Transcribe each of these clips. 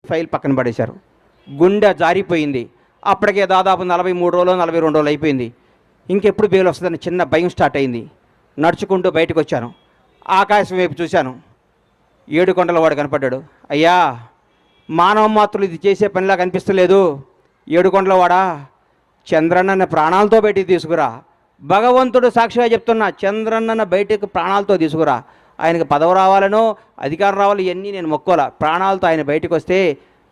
File పక్కన పడేశారు. గుండె జారిపోయింది. అప్పటికే దాదాపు 43 రోజులు 42 రోజులు అయిపోయింది. ఇంకెప్పుడు బెయిల్ వస్తుందని చిన్న భయం స్టార్ట్ అయింది. నడుచుకుంటూ బయటకు వచ్చాను. ఆకాశం వైపు చూశాను. ఏడుకొండల వాడు కనపడ్డాడు. అయ్యా, మానవ మాత్రులు ఇది చేసే పనిలా కనిపిస్తలేదు. ఏడుకొండల వాడా, చంద్రన్నని ప్రాణాలతో బయటికి తీసుకురా. భగవంతుడు సాక్షిగా చెప్తున్నా, చంద్రన్నను బయటకు ప్రాణాలతో తీసుకురా. ఆయనకు పదవి రావాలనో అధికారం రావాలి, ఇవన్నీ నేను మొక్కోలా. ప్రాణాలతో ఆయన బయటకు వస్తే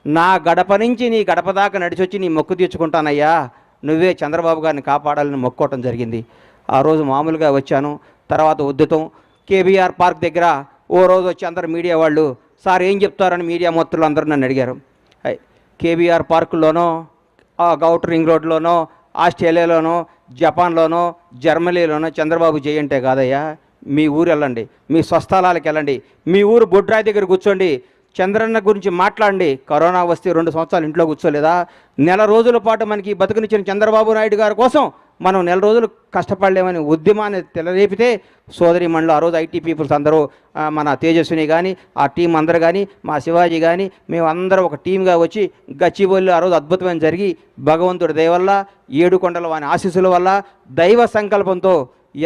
నా గడప నుంచి నీ గడప దాకా నడిచొచ్చి నీ మొక్కు తీర్చుకుంటానయ్యా, నువ్వే చంద్రబాబు గారిని కాపాడాలని మొక్కోవటం జరిగింది. ఆ రోజు మామూలుగా వచ్చాను. తర్వాత ఉద్యతం కేబీఆర్ పార్క్ దగ్గర ఓ రోజు వచ్చి అందరు మీడియా వాళ్ళు, సార్ ఏం చెప్తారని మీడియా మొత్తులు అందరూ నన్ను అడిగారు. కేబీఆర్ పార్కుల్లోనో, గౌటర్ రింగ్ రోడ్లోనో, ఆస్ట్రేలియాలోనో, జపాన్లోనో, జర్మనీలోనో చంద్రబాబు జై అంటే కాదయ్యా, మీ ఊరు వెళ్ళండి, మీ స్వస్థలాలకు వెళ్ళండి, మీ ఊరు బొడ్రాయి దగ్గర కూర్చోండి, చంద్రన్న గురించి మాట్లాడండి. కరోనా వస్తే 2 సంవత్సరాలు ఇంట్లో కూర్చోలేదా? నెల రోజుల పాటు మనకి బతుకునిచ్చిన చంద్రబాబు నాయుడు గారి కోసం మనం నెల రోజులు కష్టపడలేమని ఉద్యమాన్ని తెలరేపితే సోదరి మండలి ఆ రోజు ఐటీ పీపుల్స్ అందరూ, మన తేజస్విని కానీ ఆ టీం అందరూ కానీ, మా శివాజీ కానీ, మేమందరం ఒక టీంగా వచ్చి గచ్చిబౌలిలో ఆ రోజు అద్భుతమైన జరిగి భగవంతుడి దయ వల్ల, ఏడుకొండల వాని ఆశీస్సుల వల్ల, దైవ సంకల్పంతో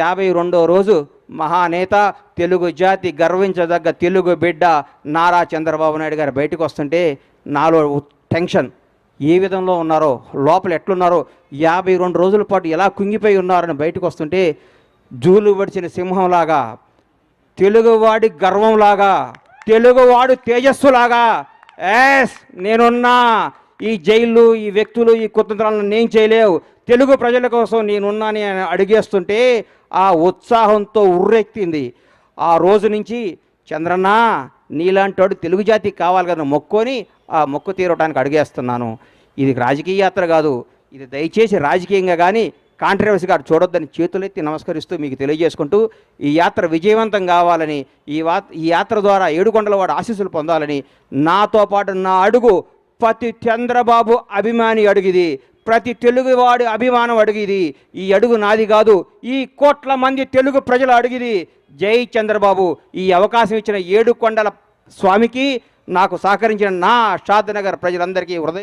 52వ రోజు మహానేత, తెలుగు జాతి గర్వించదగ్గ తెలుగు బిడ్డ నారా చంద్రబాబు నాయుడు గారు బయటకు వస్తుంటే నాలో టెన్షన్, ఏ విధంలో ఉన్నారో, లోపల ఎట్లున్నారో, 52 రోజుల పాటు ఎలా కుంగిపోయి ఉన్నారని బయటకు వస్తుంటే జూలు వడిచిన సింహంలాగా, తెలుగువాడి గర్వంలాగా, తెలుగువాడు తేజస్సులాగా, ఎస్ నేనున్నా, ఈ జైళ్ళు, ఈ వ్యక్తులు, ఈ కుతంత్రాలను నేను చేయలేవు, తెలుగు ప్రజల కోసం నేనున్నాని అడిగేస్తుంటే ఆ ఉత్సాహంతో ఉర్రెక్కింది. ఆ రోజు నుంచి చంద్రన్న నీలాంటి వాడు తెలుగు జాతికి కావాలి కదా మొక్కొని ఆ మొక్కు తీరవడానికి అడిగేస్తున్నాను. ఇది రాజకీయ యాత్ర కాదు, ఇది దయచేసి రాజకీయంగా కానీ కాంట్రవర్సీగా చూడొద్దని చేతులెత్తి నమస్కరిస్తూ మీకు తెలియజేసుకుంటూ, ఈ యాత్ర విజయవంతం కావాలని, ఈ యాత్ర ద్వారా ఏడుకొండల వాడు ఆశీస్సులు పొందాలని, నాతో పాటు నా అడుగు ప్రతి చంద్రబాబు అభిమాని అడుగుది, ప్రతి తెలుగువాడి అభిమానం అడిగిది. ఈ అడుగు నాది కాదు, ఈ కోట్ల మంది తెలుగు ప్రజలు అడిగిది. జై చంద్రబాబు. ఈ అవకాశం ఇచ్చిన ఏడుకొండల స్వామికి, నాకు సహకరించిన నా షాద్నగర్ ప్రజలందరికీ హృదయ